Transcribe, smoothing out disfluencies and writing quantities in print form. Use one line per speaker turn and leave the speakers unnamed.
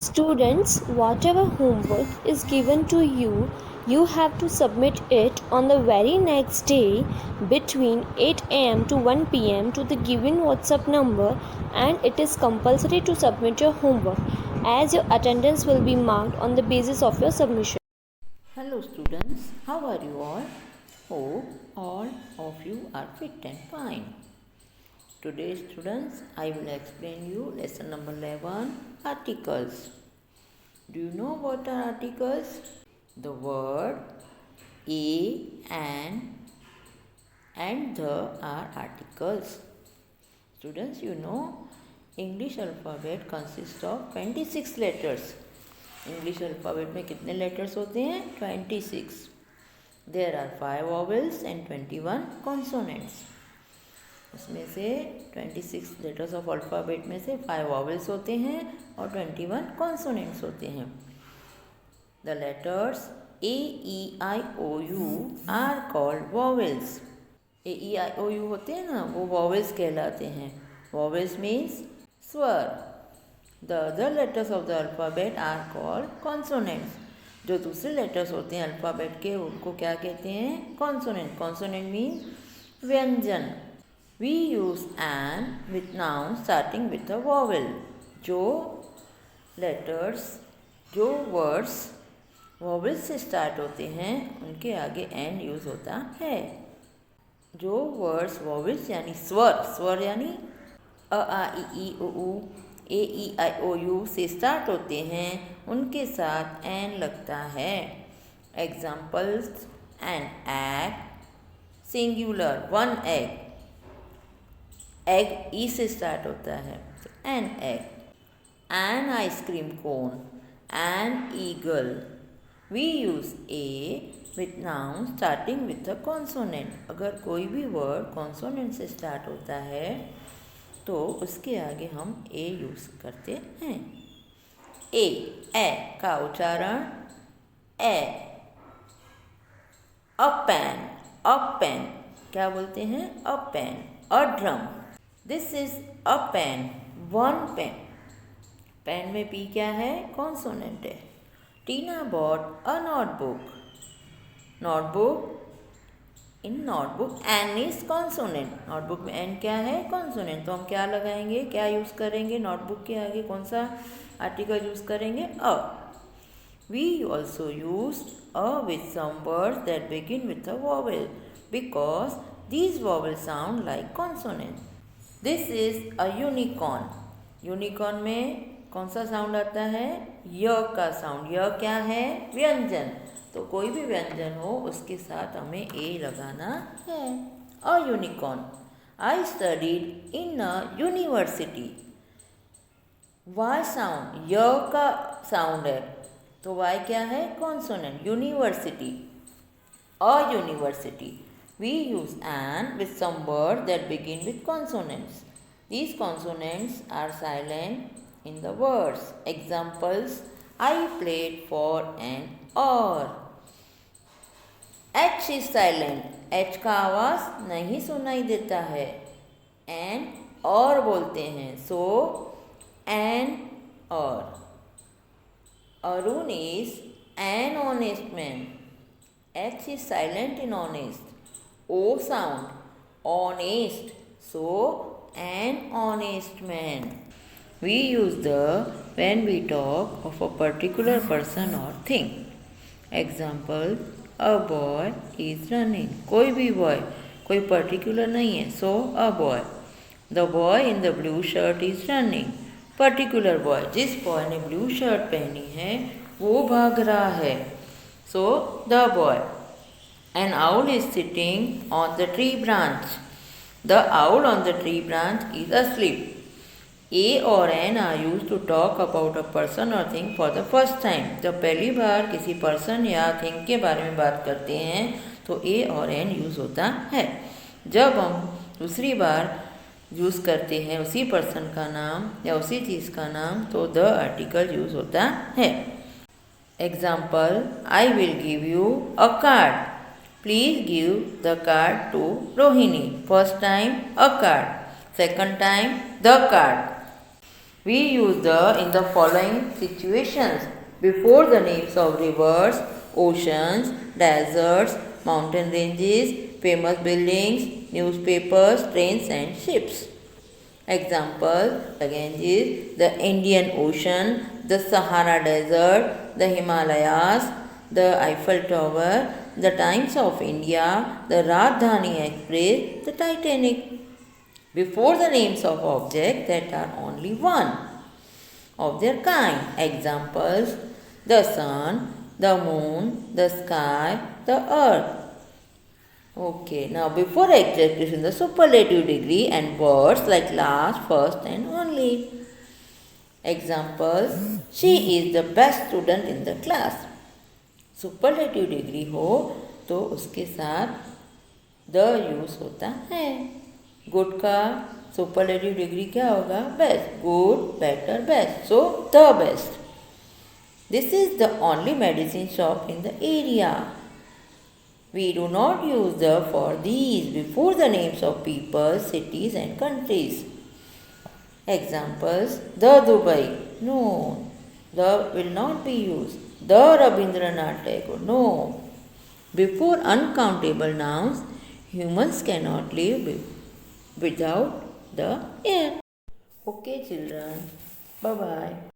Students, whatever homework is given to you, you have to submit it on the very next day between 8 am to 1 pm to the given WhatsApp number, and it is compulsory to submit your homework as your attendance will be marked on the basis of your submission.
Hello students, how are you all? Hope all of you are fit and fine. Today students, I will explain you lesson number 11, articles. Do you know what are articles? The word a and the are articles. Students, you know English alphabet consists of 26 letters. English alphabet में कितने letters होते हैं? 26. There are 5 vowels and 21 consonants. उसमें से 26 letters of alphabet में से 5 vowels होते हैं और 21 कॉन्सोनेंट्स होते हैं. The letters A-E-I-O-U are called vowels. A-E-I-O-U होते हैं ना, वो वॉवेल्स कहलाते हैं. वॉवेल्स मीन्स स्वर. The other letters of the alphabet are called consonants. जो दूसरे लेटर्स होते हैं अल्फ़ाबेट के उनको क्या कहते हैं? कॉन्सोनेंट. कॉन्सोनेंट मीन्स व्यंजन. We use an with noun starting with a vowel. जो लेटर्स, जो वर्ड्स वॉवेल से स्टार्ट होते हैं उनके आगे एन यूज़ होता है. जो वर्ड्स वॉवेल्स यानी स्वर, स्वर यानी अ आ इ ई उ ऊ A-E-I-O-U से स्टार्ट होते हैं उनके साथ एन लगता है. Examples: an egg, singular, one egg. Egg E से स्टार्ट होता है तो an egg. An ice cream cone, an eagle. We use a with noun starting with a consonant. अगर कोई भी वर्ड कॉन्सोनेंट से स्टार्ट होता है तो उसके आगे हम ए यूज़ करते हैं. ए का उच्चारण ए. अ पेन क्या बोलते हैं? A pen. A drum. This is a pen, one pen. Pen में पी क्या है? कॉन्सोनेंट है. Tina bought a notebook. Notebook. In notebook N is consonant. Notebook में एन क्या है? कॉन्सोनेंट. तो हम क्या लगाएंगे, क्या यूज़ करेंगे? नोटबुक के आगे कौन सा आर्टिकल यूज़ करेंगे? A. We also use a with some words that begin with a vowel because these vowel sound like consonant. This is a unicorn. Unicorn में कौन सा साउंड आता है? य का साउंड. य क्या है? व्यंजन. तो कोई भी व्यंजन हो उसके साथ हमें ए लगाना है. A unicorn. I studied in a university. Y sound, य का साउंड है तो वाई क्या है? Consonant. University. A university. We use an with some word that begin with consonants. These consonants are silent in the words. Examples: I played for an hour. H is silent. H का आवाज़ नहीं सुनाई देता है. N और बोलते हैं. सो N और. Arun is an honest man. H is silent in honest. O sound. Honest. So an honest man. We use the when we talk of a particular person or thing. Example: a boy is running. कोई भी boy, कोई particular नहीं है. So a boy. The boy in the blue shirt is running. Particular boy. जिस boy ने blue shirt पहनी है वो भाग रहा है. So the boy. An owl is sitting on the tree branch. The owl on the tree branch is asleep. A और an are use to talk about a person और thing for the first time. जब पहली बार किसी person या thing के बारे में बात करते हैं तो ए और एन यूज़ होता है. जब हम दूसरी बार यूज़ करते हैं उसी पर्सन का नाम या उसी चीज़ का नाम तो द आर्टिकल यूज़ होता है. Example: I will give you a card. Please give the card to Rohini. First time a card, second time the card. We use the in the following situations before the names of rivers, oceans, deserts, mountain ranges, famous buildings, newspapers, trains, and ships. Examples the Ganges, the Indian Ocean, the Sahara Desert, the Himalayas, the Eiffel Tower, the Times of India, the Rajdhani Express, the Titanic. Before the names of objects that are only one of their kind. Examples the sun, the moon, the sky, the earth. Okay, now before adjectives in the superlative degree and words like last, first, and only. Examples she is the best student in the class. Superlative degree हो तो उसके साथ the use होता है. Good का superlative degree क्या होगा? Best. Good, better, best. So the best. This is the only medicine shop in the area. We do not use the for these before the names of people, cities, and countries. Examples the Dubai. No, the will not be used. The Rabindranath Tagore. No. Before uncountable nouns, humans cannot live without the air. Okay, children. Bye bye.